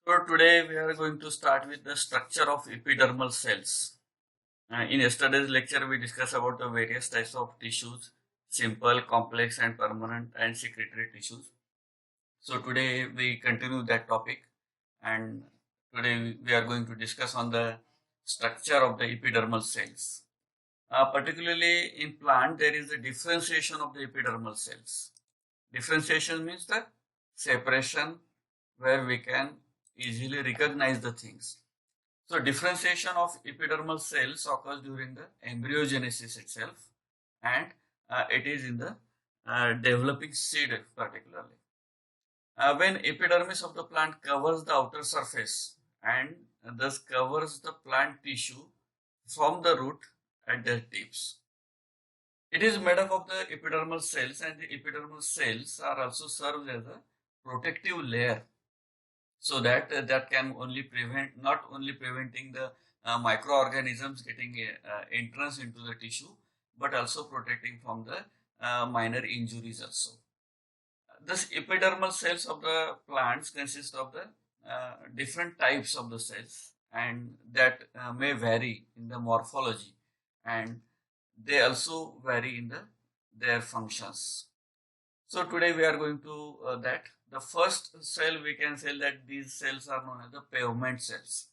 So today we are going to start with the structure of epidermal cells. In yesterday's lecture, we discussed about the various types of tissues, simple, complex, and permanent and secretory tissues. So today we continue that topic, and today we are going to discuss on the structure of the epidermal cells. Particularly in plant, there is a differentiation of the epidermal cells. Differentiation means the separation where we can easily recognize the things. So differentiation of epidermal cells occurs during the embryogenesis itself, and it is in the developing seed particularly. When epidermis of the plant covers the outer surface and thus covers the plant tissue from the root at their tips. It is made up of the epidermal cells, and the epidermal cells are also served as a protective layer, so that that can only prevent, not only preventing the microorganisms getting entrance into the tissue, but also protecting from the minor injuries also. This epidermal cells of the plants consist of the different types of the cells, and that may vary in the morphology, and they also vary in their functions. So today we are going to that. The first cell we can say that these cells are known as the pavement cells.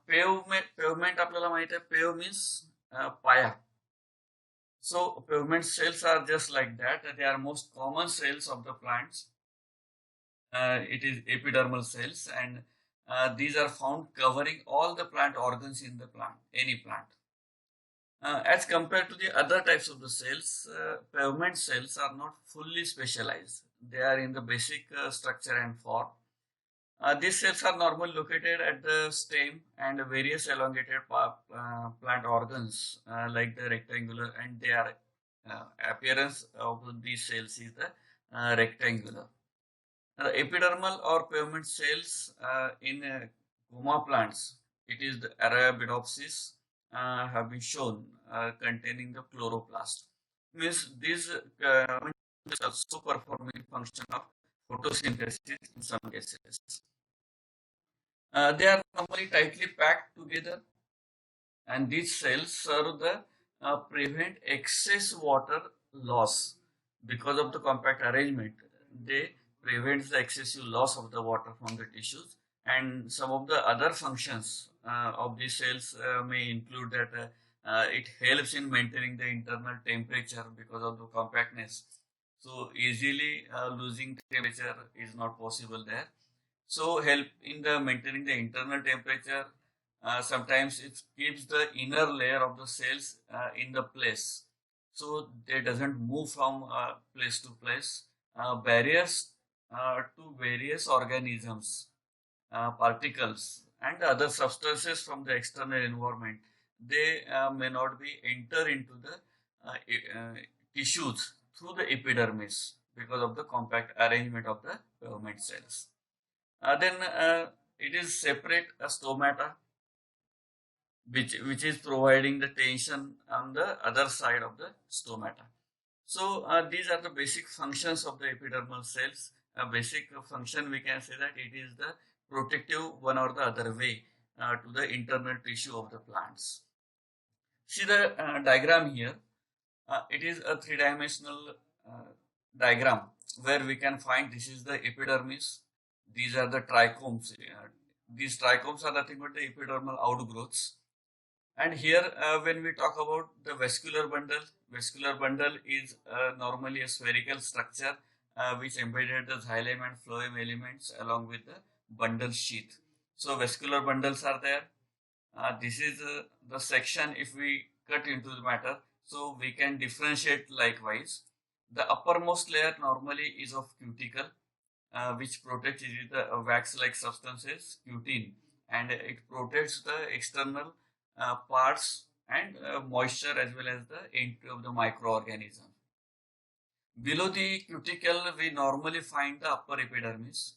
Pavement आपल्याला माहित आहे, pave means पाया. So pavement cells are just like that. They are most common cells of the plants. It is epidermal cells, and these are found covering all the plant organs in the plant, any plant. As compared to the other types of the cells, pavement cells are not fully specialized. They are in the basic structure and form. These cells are normally located at the stem and various elongated plant organs like the rectangular, and their appearance of these cells is the rectangular. The epidermal or pavement cells in goma plants, it is the Arabidopsis, have been shown containing the chloroplast. Means these also performing function of photosynthesis in some cases. They are normally tightly packed together, and these cells serve the prevent excess water loss. Because of the compact arrangement, they prevent the excessive loss of the water from the tissues, and some of the other functions of these cells may include that it helps in maintaining the internal temperature because of the compactness. So easily losing temperature is not possible there. So help in the maintaining the internal temperature. Sometimes it keeps the inner layer of the cells in the place, so they doesn't move from place to place. Barriers to various organisms, particles, and other substances from the external environment, they may not be enter into the tissues through the epidermis because of the compact arrangement of the pavement cells. Then it is separate stomata, which is providing the tension on the other side of the stomata. So these are the basic functions of the epidermal cells. A basic function we can say that it is the protective one or the other way to the internal tissue of the plants. See the diagram here. It is a three-dimensional diagram where we can find this is the epidermis. These are the trichomes. These trichomes are nothing but the epidermal outgrowths. And here when we talk about the vascular bundle is normally a spherical structure which embedded the xylem and phloem elements along with the bundle sheath. So vascular bundles are there. This is the section if we cut into the matter, so we can differentiate likewise. The uppermost layer normally is of cuticle, which protects the wax-like substances, cutin, and it protects the external parts and moisture as well as the entry of the microorganism. Below the cuticle, we normally find the upper epidermis.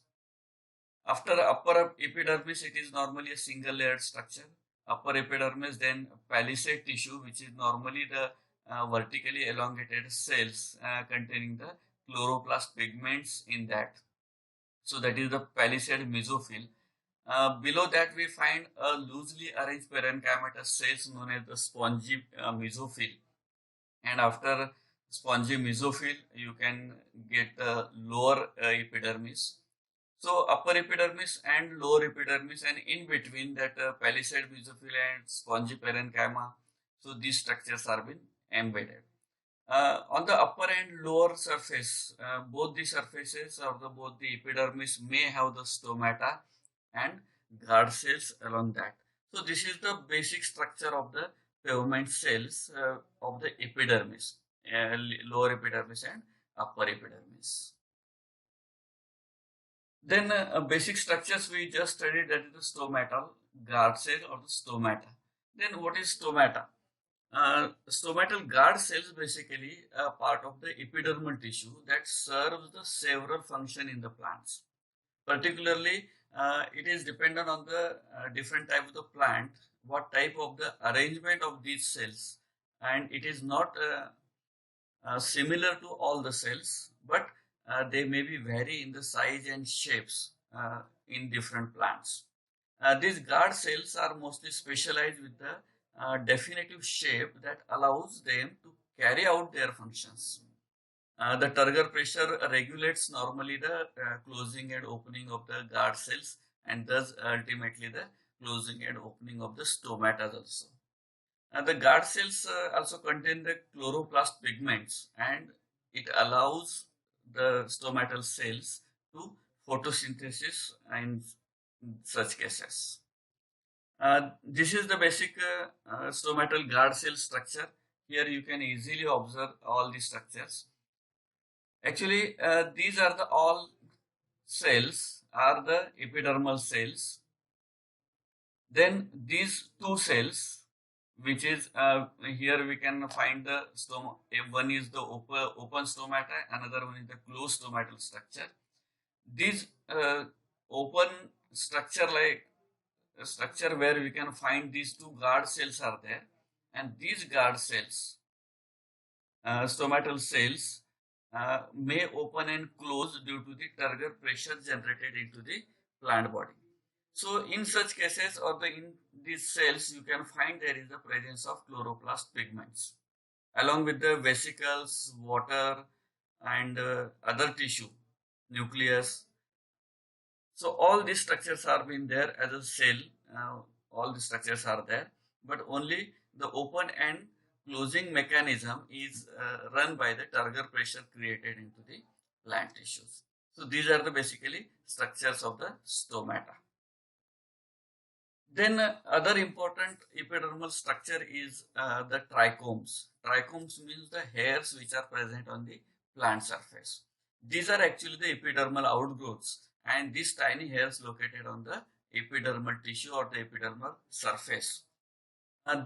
After upper epidermis, it is normally a single layered structure. Upper epidermis, then palisade tissue, which is normally the vertically elongated cells containing the chloroplast pigments in that. So that is the palisade mesophyll. Below that we find a loosely arranged parenchymatous cells known as the spongy mesophyll. And after spongy mesophyll, you can get the lower epidermis. So upper epidermis and lower epidermis, and in between that palisade mesophyll and spongy parenchyma. So these structures are been embedded. On the upper and lower surface, both the surfaces of both the epidermis may have the stomata and guard cells along that. So this is the basic structure of the pavement cells of the epidermis, lower epidermis and upper epidermis. Then basic structures we just studied, that is the stomatal guard cell or the stomata. Then what is stomata? Stomatal guard cells basically a part of the epidermal tissue that serves the several function in the plants. Particularly, it is dependent on the different type of the plant, what type of the arrangement of these cells, and it is not similar to all the cells, but they may be vary in the size and shapes in different plants. These guard cells are mostly specialized with the definitive shape that allows them to carry out their functions. The turgor pressure regulates normally the closing and opening of the guard cells, and thus ultimately the closing and opening of the stomata also. The guard cells also contain the chloroplast pigments, and it allows the stomatal cells to photosynthesis in such cases. This is the basic stomatal guard cell structure. Here you can easily observe all the structures. Actually, these are the all cells are the epidermal cells. Then these two cells, which is here we can find the stoma. One is the open stomata, another one is the closed stomatal structure. These open structure like structure where we can find these two guard cells are there, and these guard cells, stomatal cells, may open and close due to the turgor pressure generated into the plant body. So in such cases or in these cells you can find there is the presence of chloroplast pigments along with the vesicles, water and other tissue, nucleus. So all these structures are been there as a cell, all the structures are there, but only the open and closing mechanism is run by the turgor pressure created into the plant tissues. So these are the basically structures of the stomata. Then other important epidermal structure is the trichomes. Trichomes means the hairs which are present on the plant surface. These are actually the epidermal outgrowths, and these tiny hairs located on the epidermal tissue or the epidermal surface.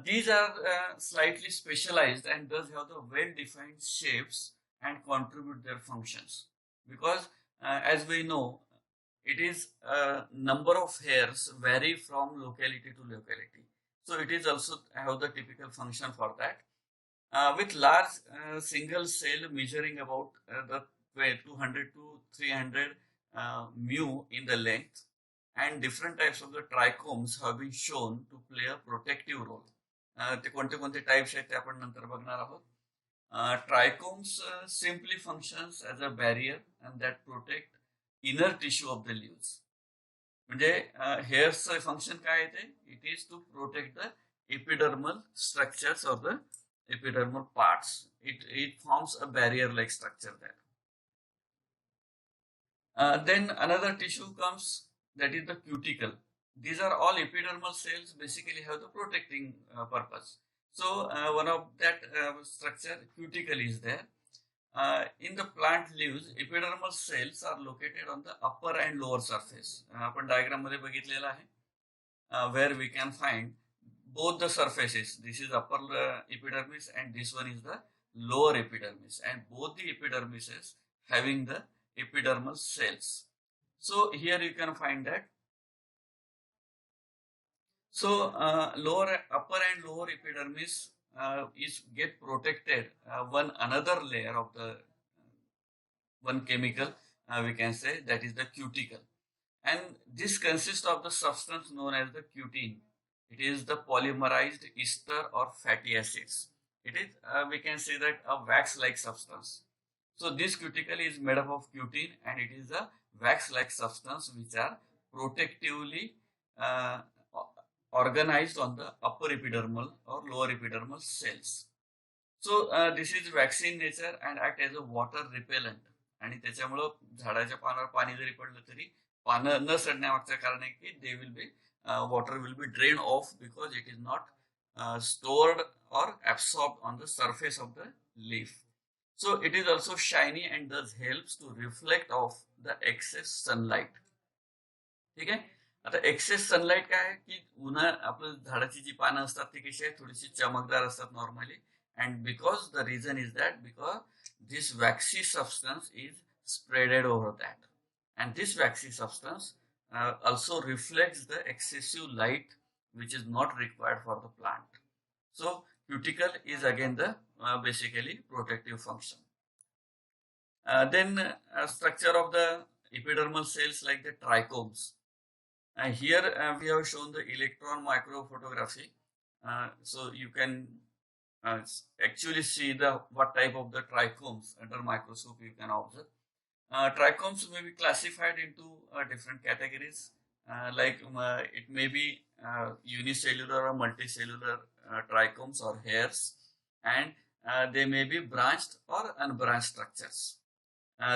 These are slightly specialized and thus have the well-defined shapes and contribute their functions, because as we know, it is number of hairs vary from locality to locality. So it is also have the typical function for that. With large single cell measuring about the 200 to 300 mu in the length, and different types of the trichomes have been shown to play a protective role. ते कोणते कोणते types आहेत ते आपण नंतर बघणार आहोत. Trichomes simply functions as a barrier and that protect inner tissue of the leaves. म्हणजे हेअर्सचं फंक्शन काय आहे ते? It is to protect the epidermal structures or the epidermal parts. It forms a barrier like structure there. Then another tissue comes, that is the cuticle. These are all epidermal cells, basically have the protecting purpose. So one of that structure, cuticle, is there. In the plant leaves, epidermal cells are located on the upper and lower surface. आपण diagram मध्ये बघितलेला आहे, where we can find both the surfaces. This is upper epidermis and this one is the lower epidermis, and both the epidermises having the epidermal cells. So here you can find that. So upper and lower epidermis is get protected one another layer of the one chemical, we can say that is the cuticle. And this consists of the substance known as the cutin. It is the polymerized ester or fatty acids. It is, we can say that a wax-like substance. So this cuticle is made up of cutin and it is a wax-like substance which are protectively uh, organized on the upper epidermal or lower epidermal cells. So this is waxy in nature and act as a water repellent. आणि त्याच्यामुळं झाडाच्या पानावर पाणी जरी पडलं तरी पानं न सडण्यामागचं कारण आहे की they will be water will be drained off because it is not stored or absorbed on the surface of the leaf. So it is also shiny and thus helps to reflect off the excess sunlight. ठीक आहे. आता access sunlight काय आहे की आपलं झाडाची जी पानं असतात ती कशी आहे थोडीशी चमकदार असतात normally. And because the reason is that because this waxy substance is spreaded over that, and this waxy substance also reflects the excessive light which is not required for the plant. So cuticle is again the basically protective function. Then structure of the epidermal cells like the trichomes. Here we have shown the electron microphotography. So you can actually see the what type of the trichomes under microscope you can observe. Trichomes may be classified into different categories, like it may be unicellular or multicellular trichomes or hairs, and they may be branched or unbranched structures.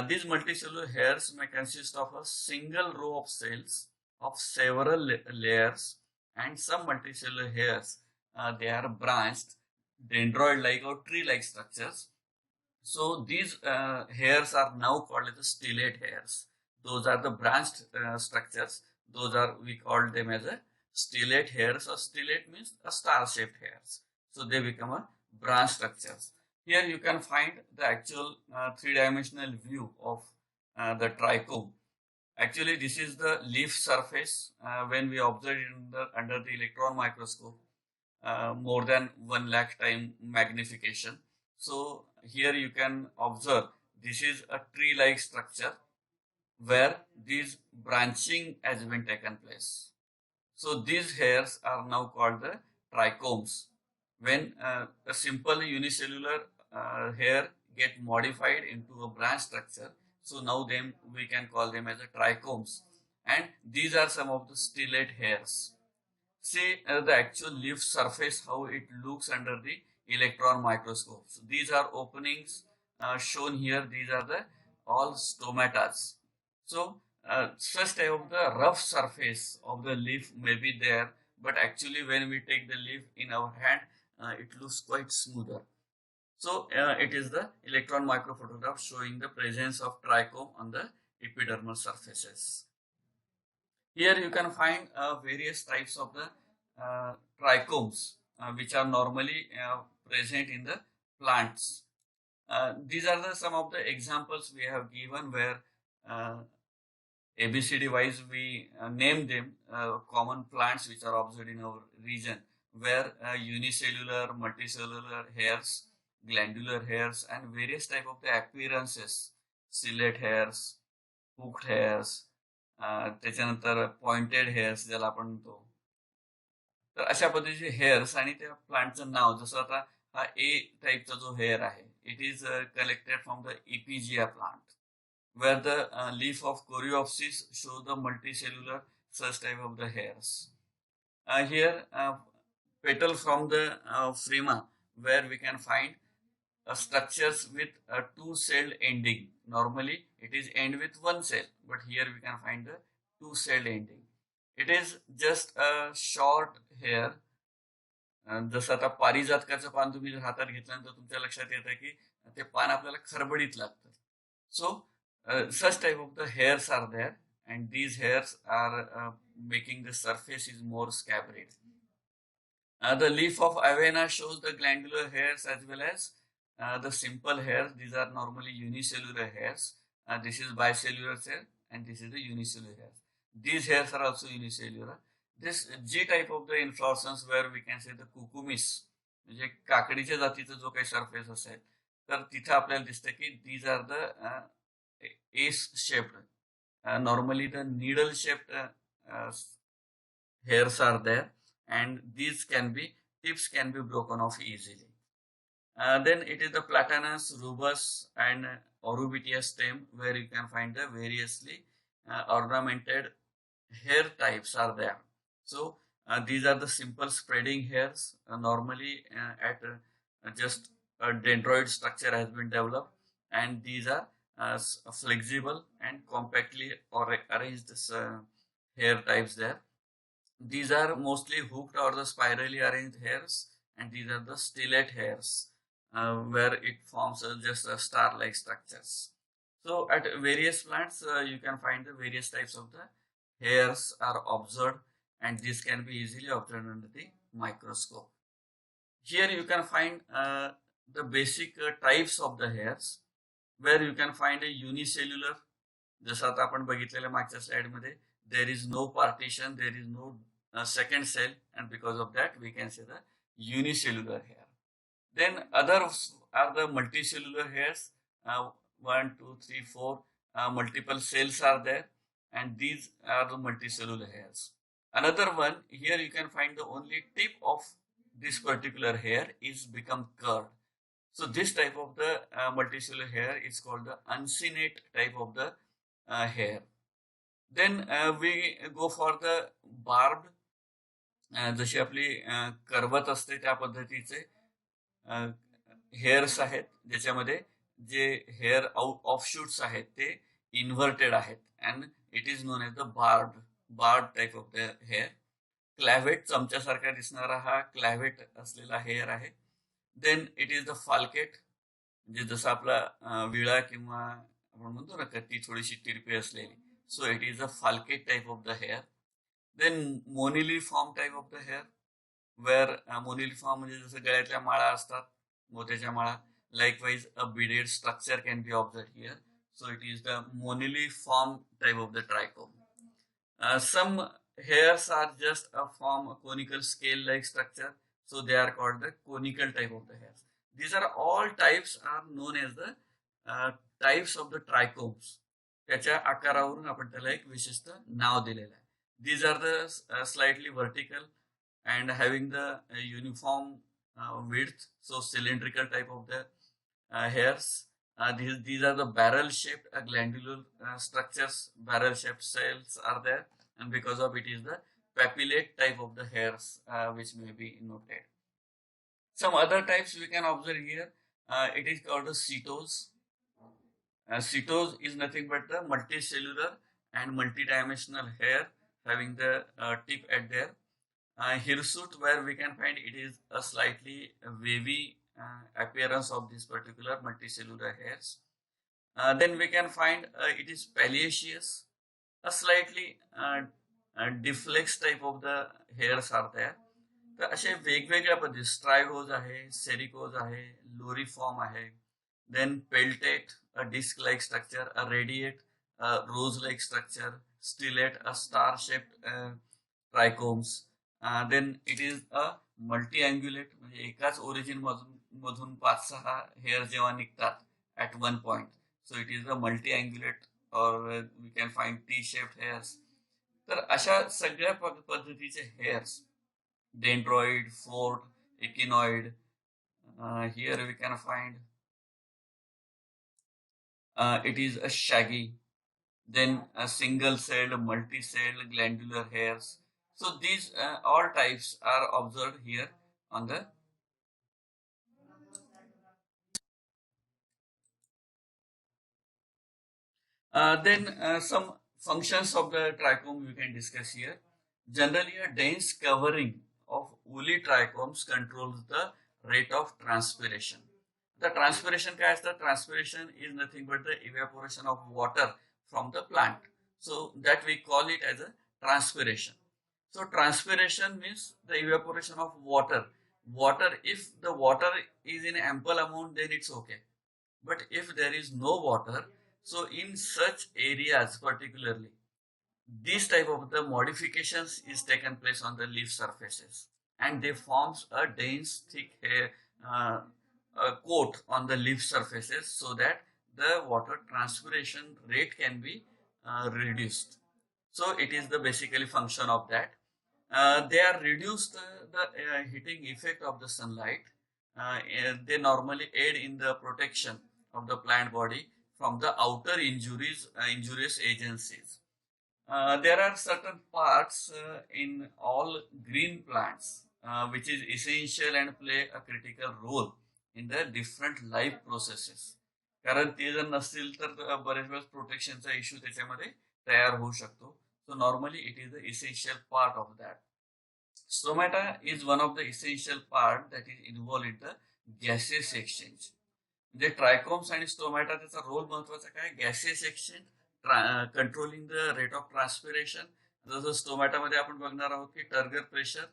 These multicellular hairs may consist of a single row of cells of several layers, and some multicellular hairs they are branched dendroid-like or tree-like structures. So these hairs are now called as the stellate hairs. Those are the branched structures. Those are, we call them as a stellate hairs, or stellate means a star-shaped hairs. So they become a branch structures. Here you can find the actual three-dimensional view of the trichome. Actually, this is the leaf surface when we observe it under the electron microscope. More than 1 lakh time magnification. So here you can observe this is a tree-like structure where these branching has been taken place. So these hairs are now called the trichomes. When a simple unicellular hair get modified into a branch structure, so now we can call them as the trichomes. And these are some of the stellate hairs. See the actual leaf surface, how it looks under the electron microscope. So these are openings shown here. These are the all stomatas. So such type of the rough surface of the leaf may be there, but actually when we take the leaf in our hand, it looks quite smoother. So it is the electron microphotograph showing the presence of trichome on the epidermal surfaces. Here you can find various types of the trichomes which are normally present in the plants. These are some of the examples we have given where ABCD wise we name them common plants which are observed in our region, where unicellular, multicellular hairs, glandular hairs, and various type of the appearances, stellate hairs, hooked hairs, त्याच्यानंतर pointed hairs ज्याला आपण म्हणतो. तर अशा पद्धतीचे hairs आणि त्या प्लांटचं नाव, जसं आता हा ए टाईपचा जो हेअर आहे, it is collected from the इपिजिया plant, where the leaf of Coreopsis show the multicellular such type of the hairs. Here petal from the Phrema, where we can find structures with a two-celled ending. Normally it is end with one cell, but here we can find the two-celled ending. It is just a short hair. जसं आता पारिजातकाचं पान तुम्ही जर हातात घेतल्यानंतर तुमच्या लक्षात येतं की ते पान आपल्याला खरबडीत लागतं. So such type of the hairs are there, and these hairs are making the surface is more scabried. The leaf of Avena shows the glandular hairs as well as the simple hairs. These are normally unicellular hairs. This is bicellular cell and this is the unicellular hairs. These hairs are also unicellular. This G type of the inflorescence, where we can say the cucumis, म्हणजे काकडीच्या जातीचा जो काही surface असेल तर तिथे आपल्याला दिसतं की these are the ace shaped. Normally the needle shaped hairs are there, and these tips can be broken off easily. Then it is the platanus, rubus, and aurubitia stem, where you can find the variously ornamented hair types are there. So these are the simple spreading hairs. Normally at just a dendroid structure has been developed, and these are flexible and compactly arranged hair types there. These are mostly hooked or the spirally arranged hairs, and these are the stellate hairs, where it forms just a star-like structures. So at various plants, you can find the various types of the hairs are observed, and this can be easily observed under the microscope. Here you can find the basic types of the hairs, where you can find a unicellular. जसं आता आपण बघितलेल्या मागच्या slide मध्ये, there is no partition, there is no second cell, and because of that we can say the unicellular hair. Then others are the multicellular hairs. 1, 2, 3, 4 multiple cells are there, and these are the multicellular hairs. Another one, here you can find the only tip of this particular hair is become curved. So this type of the multicellular hair is called the uncinate type of the hair. Then we go for the barbed, जशी आपली करवत असते त्या पद्धतीचे hairs आहेत, ज्याच्यामध्ये जे hair offshoots आहेत ते inverted आहेत, and it is known as the barbed type of the hair. Clavate, चमच्यासारखा दिसणारा हा क्लॅव्हेट असलेला हेअर आहे. Then it is the falcate, म्हणजे जसं आपला विळा किंवा आपण म्हणतो ना ती थोडीशी तिरपी असलेली. So it is a falcate type of the hair. Then moniliform type of the hair, where moniliform म्हणजे जसं गळ्यातल्या माळा असतात, मोत्याच्या माळा. Likewise, a beaded structure can be observed here. So it is the moniliform type of the trichome. Some hairs are just a conical scale-like structure, so they are called the conical type of the hairs. These are all types are known as the types of the trichomes. त्याच्या आकारावरून आपण त्याला एक विशिष्ट नाव दिलेलं आहे. These are the slightly vertical and having the uniform width, so cylindrical type of the hairs. These are the barrel-shaped glandular structures. Barrel-shaped cells are there, and because of it is the papillate type of the hairs which may be noted. Some other types we can observe here. It is called the setose. Setose is nothing but the multicellular and multidimensional hair having the tip at there. Hirsute, where we can find it is a slightly wavy appearance of this particular multicellular hairs. Then we can find it is paliaceous, a slightly difflex type of the hairs are there. तर असे वेगवेगळ्या पद्धती, स्ट्रायगोज आहे, सेरिकोज आहे, लोरिफॉर्म आहे. Then peltate, a disk like structure, a radiate, rose like structure, stellate, a star shaped trichomes. Then it is a multiangulate, म्हणजे एकाच ओरिजिन मधून 5-6 हेअर जेव्हा निघतात at one point, so it is a multiangulate, और we can find T shaped hairs. तर अशा सगळ्या पद्धतीचे हेअर्स, डेंड्रॉइड, फोर्ट, echinoid, here we can find it is a shaggy, then a single celled, multi-celled glandular hairs. So these all types are observed here on the then some functions of the trichome we can discuss here. Generally, a dense covering of woolly trichomes controls the rate of transpiration. The transpiration काय असतं? Transpiration is nothing but the evaporation of water from the plant. So that we call it as a transpiration. So transpiration means the evaporation of water. Water, if the water is in ample amount, then it's okay. But if there is no water, so in such areas particularly, this type of the modifications is taken place on the leaf surfaces, and they forms a dense thick hair, a coat on the leaf surfaces, so that the water transpiration rate can be reduced. So it is the basically function of that. They are reduced the heating effect of the sunlight. And they normally aid in the protection of the plant body from the outer injurious agencies. There are certain parts in all green plants which is essential and play a critical role in the different life processes. कारण ते जर नसतील तर बरेच वेळेस प्रोटेक्शनचा issue त्याच्यामध्ये तयार होऊ शकतो. So normally it is the essential part of that. Stomata is one of the essential part that is involved in the gaseous exchange. म्हणजे ट्रायकोम्स आणि स्टोमॅटा त्याचा रोल महत्वाचा काय, gaseous exchange, controlling the rate of transpiration. जसं स्टोमॅटामध्ये आपण बघणार आहोत की turgor pressure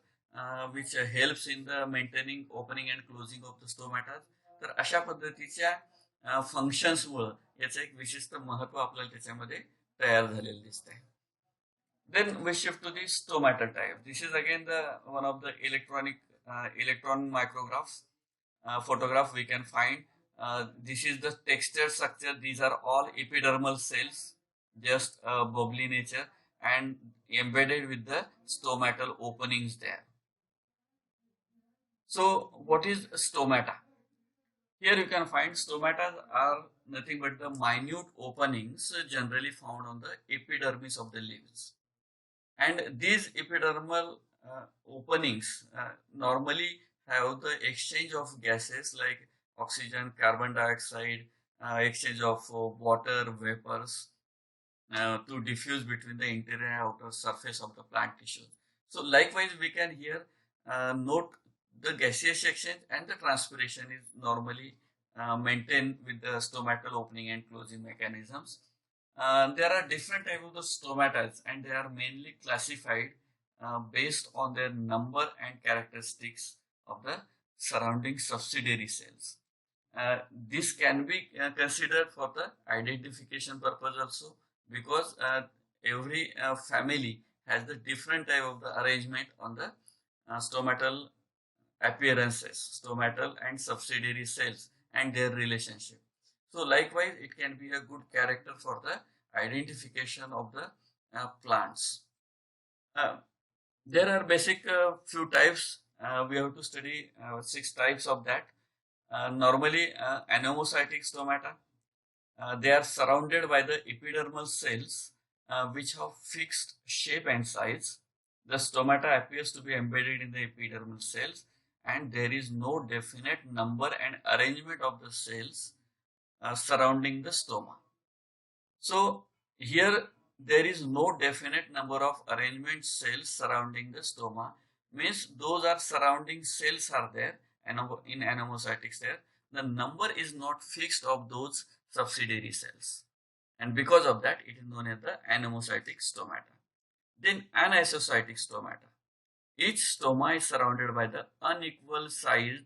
which helps in the maintaining opening and closing of the stomata. तर अशा पद्धतीच्या फंक्शन्समुळे याचं एक विशिष्ट महत्व आपल्याला त्याच्यामध्ये तयार झालेलं दिसतंय. Then we shift to the stomata type. This is again the one of the electron micrograph photograph we can find. This is the texture structure. These are all epidermal cells, just bubbly nature and embedded with the stomatal openings there. So what is stomata? Here you can find stomata are nothing but the minute openings generally found on the epidermis of the leaves. And these epidermal openings normally have the exchange of gases like oxygen, carbon dioxide, exchange of water, vapors to diffuse between the interior and outer surface of the plant tissue. So likewise we can here note the gaseous exchange and the transpiration is normally maintained with the stomatal opening and closing mechanisms. There are different types of the stomatas and they are mainly classified based on their number and characteristics of the surrounding subsidiary cells. This can be considered for the identification purpose also, because every family has the different type of the arrangement on the stomatal appearances, stomatal and subsidiary cells and their relationship. So likewise, it can be a good character for the identification of the plants. There are basic few types. We have to study 6 types of that. Normally, anemocytic stomata. They are surrounded by the epidermal cells which have fixed shape and size. The stomata appears to be embedded in the epidermal cells and there is no definite number and arrangement of the cells surrounding the stoma. So here there is no definite number of arrangement cells surrounding the stoma, means those are surrounding cells are there in anemocytics there. The number is not fixed of those subsidiary cells and because of that it is known as the anemocytic stomata. Then anisocytic stomata. Each stoma is surrounded by the unequal sized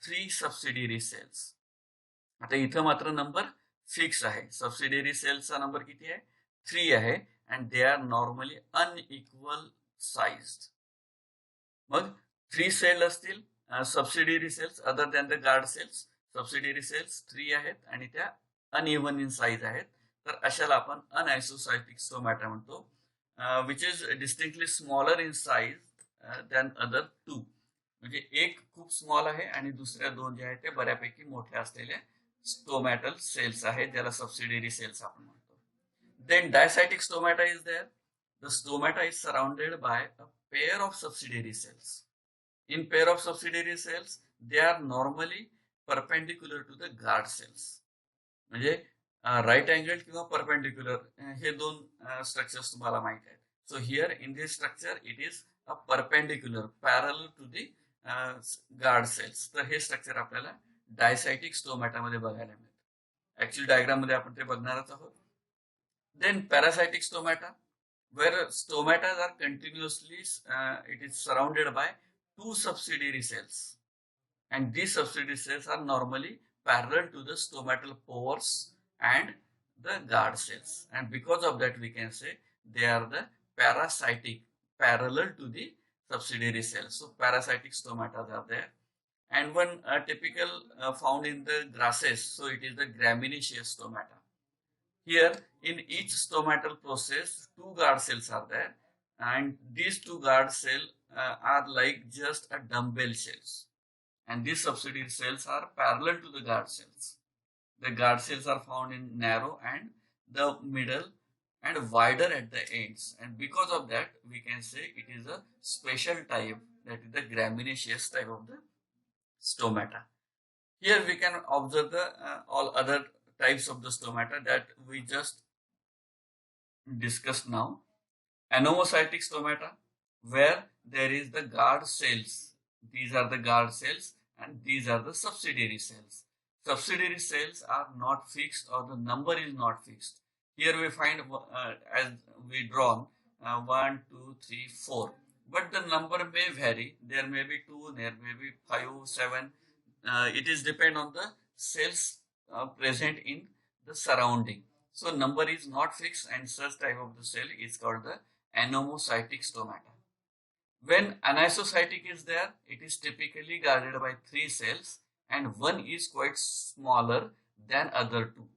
3 subsidiary cells. आता इथं मात्र number fix आहे. Subsidiary सेल्सचा number किती आहे, 3 आहे and they are normally unequal sized. मग 3 cell असतील subsidiary cells other than the guard cells. Subsidiary cells 3 आहेत आणि त्या अनइव्हन इन साईज आहेत. तर अशाला आपण अनआयसोसायटिक स्टोमॅटा म्हणतो, which is distinctly smaller in size than other 2. म्हणजे एक खूप स्मॉल आहे आणि दुसऱ्या 2 जे आहेत ते बऱ्यापैकी मोठ्या असलेल्या स्टोमॅटल सेल्स आहेत, ज्याला सबसिडियरी सेल्स आपण म्हणतो. Then diacytic stomata is there. The stomata is surrounded by a pair of subsidiary cells. In pair of subsidiary cells they are normally perpendicular to the guard cells. म्हणजे right angle किंवा perpendicular हे 2 structures तुम्हाला माहित आहेत. So here in this structure it is a perpendicular parallel to the guard cells. तर हे structure आपल्याला डायसायटिक stomata मध्ये बघायला मिळतं. ऍक्च्युअली डायग्राम मध्ये आपण ते बघणारच आहोत. Then paracytic stomata, where stomatas are continuously it is surrounded by 2 subsidiary cells and these subsidiary cells are normally parallel to the stomatal pores and the guard cells, and because of that we can say they are the parasitic parallel to the subsidiary cells. So parasitic stomatas are there. and one typical found in the grasses, so it is the gramineous stomata. Here, in each stomatal process, two guard cells are there, and these two guard cells are like just a dumbbell cells, and these subsidiary cells are parallel to the guard cells. The guard cells are found in narrow and the middle and wider at the ends, and because of that, we can say it is a special type, that is the gramineous type of the stomata. Here we can observe the all other types of the stomata that we just discussed now. Anomocytic stomata, where there is the guard cells. These are the guard cells and these are the subsidiary cells. Subsidiary cells are not fixed, or the number is not fixed. Here we find as we drawn 1, 2, 3, 4. But the number may vary. There may be 2, there may be 5, 7. It is depend on the cells present in the surrounding. So number is not fixed, and such type of the cell is called the anomocytic stomata. When anisocytic is there, it is typically guarded by 3 cells and one is quite smaller than other 2.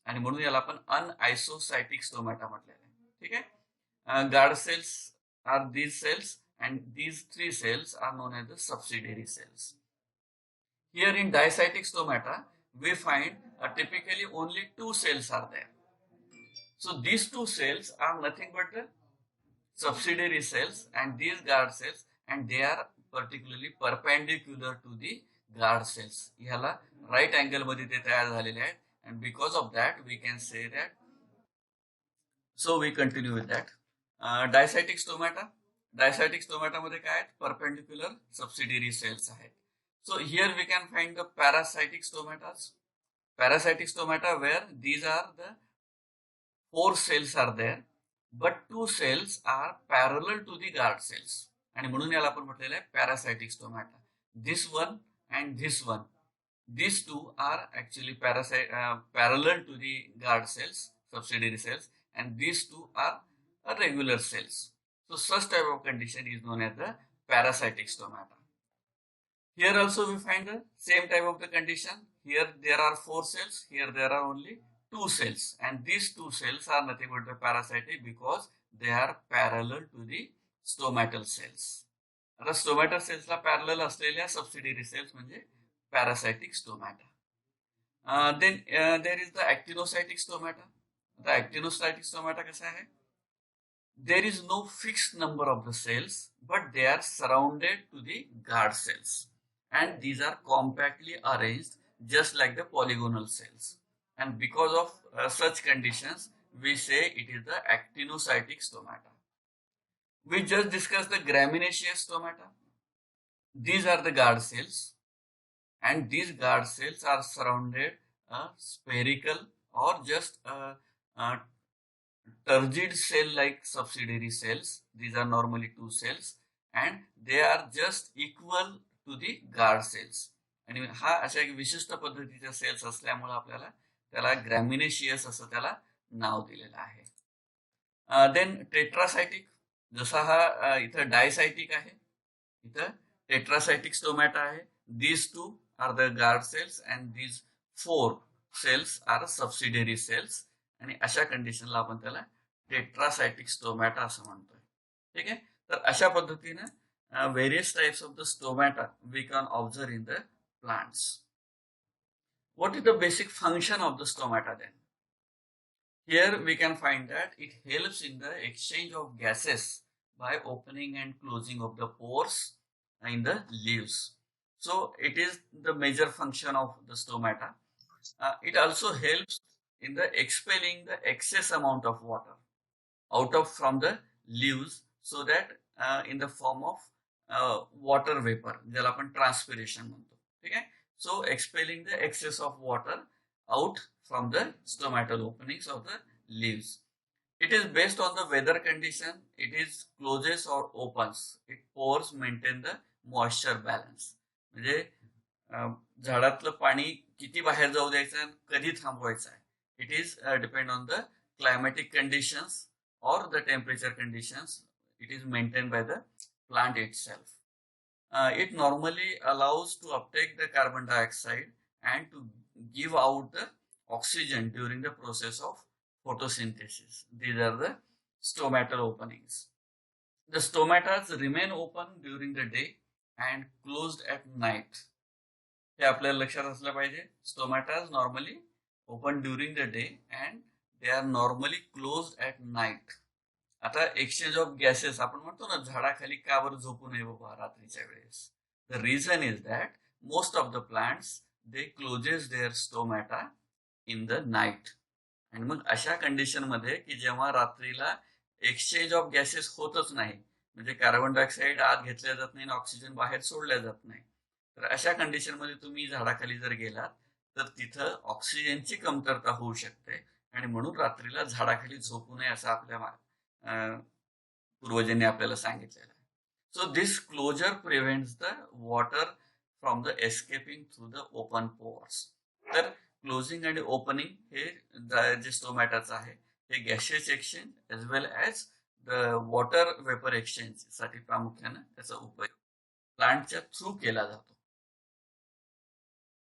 आणि म्हणून याला आपण अनआयसोसायटिक stomata म्हटलेलं आहे. ठीक आहे. Guard cells are these cells and these 3 cells are known as the subsidiary cells. Here in dicytic stomata, we find typically only 2 cells are there. So these 2 cells are nothing but the subsidiary cells and these guard cells, and they are particularly perpendicular to the guard cells. ह्याला right angle मध्ये ते तयार झालेले आहेत, and because of that we can say that. So we continue with that. Dicytic stomata. Dicytic stomata मध्ये काय आहेत? Perpendicular subsidiary cells आहेत. So here we can find the parasitic stomatas. Parasitic stomata, where these are the 4 cells are there, but 2 cells are parallel to the guard cells, आणि म्हणून याला आपण म्हटलेलं आहे parasitic stomata. This one and this one, these two are actually parallel to the guard cells, subsidiary cells, and these two are regular cells. So such type of condition is known as the parasitic stomata. Here also we find the same type of the condition. Here there are 4 cells, here there are only 2 cells, and these 2 cells are nothing but the parasitic because they are parallel to the stomatal cells. आता stomatal cells ला parallel असलेल्या subsidiary cells म्हणजे parasitic stomata. Then there is the actinocytic stomata. The actinocytic stomata कसा आहे? There is no fixed number of the cells, but they are surrounded to the guard cells, and these are compactly arranged just like the polygonal cells. And because of such conditions, we say it is the actinocytic stomata. We just discussed the gramineous stomata. These are the guard cells, and these guard cells are surrounded spherical or just turgid cell-like subsidiary cells. These are normally 2 cells, and they are just equal to the guard cells. आणि हा अशा एक विशिष्ट पद्धतीच्या sales असल्यामुळे आपल्याला त्याला ग्रॅमिनेशियस असं त्याला नाव दिलेलं आहे. देन टेट्रासायटिक, जसा हा इथं डायसायटिक आहे, इथं टेट्रासायटिक स्टोमॅटा आहे. These 2 are the guard cells and these 4 cells are subsidiary cells, आणि अशा कंडिशनला आपण त्याला टेट्रासायटिक स्टोमॅटा असं म्हणतोय. ठीक आहे. तर अशा पद्धतीने various types of the stomata we can observe in the plants. What is the basic function of the stomata then? Here we can find that it helps in the exchange of gases by opening and closing of the pores in the leaves. So it is the major function of the stomata. It also helps in the expelling the excess amount of water out of from the leaves, so that in the form of water vapor, ज्याला आपण transpiration म्हणतो. ठीक आहे. So expelling the excess of water out from the stomatal openings of the leaves. It is based on the weather condition. It is closes or opens. It pores maintain the moisture balance. म्हणजे झाडातलं पाणी किती बाहेर जाऊ द्यायचं, कधी थांबवायचं आहे. It is depend on the climatic conditions or the temperature conditions. It is maintained by the plant itself. it normally allows to uptake the carbon dioxide and to give out the oxygen during the process of photosynthesis. These are the stomatal openings. The stomatas remain open during the day and closed at night. हे आपल्याला लक्षात असलं पाहिजे. Stomatas normally open during the day and they are normally closed at night. आता exchange of gases आपण म्हणतो ना, झाडाखाली का बरं झोपू नये बाबा रात्रीच्या वेळेस. The reason is that most of the plants they closes their stomata in the night. आणि मग अशा कंडिशन मध्ये की जेव्हा रात्रीला एक्सचेंज ऑफ गॅसेस होतच नाही, म्हणजे कार्बन डायऑक्साईड आत घेतल्या जात नाही आणि ऑक्सिजन बाहेर सोडल्या जात नाही, तर अशा कंडिशन मध्ये तुम्ही झाडाखाली जर गेलात तर तिथं ऑक्सिजनची कमतरता होऊ शकते आणि म्हणून रात्रीला झाडाखाली झोपू नये असं आपल्या पूर्वजांनी आपल्याला सांगितलेलं आहे. So this closure prevents the water from the escaping through the open pores. तर क्लोजिंग आणि ओपनिंग हे जे स्टोमॅटाचं आहे हे gaseous exchange as well as the water vapour exchange साठी प्रामुख्याने त्याचा उपयोग प्लांटच्या थ्रू केला जातो.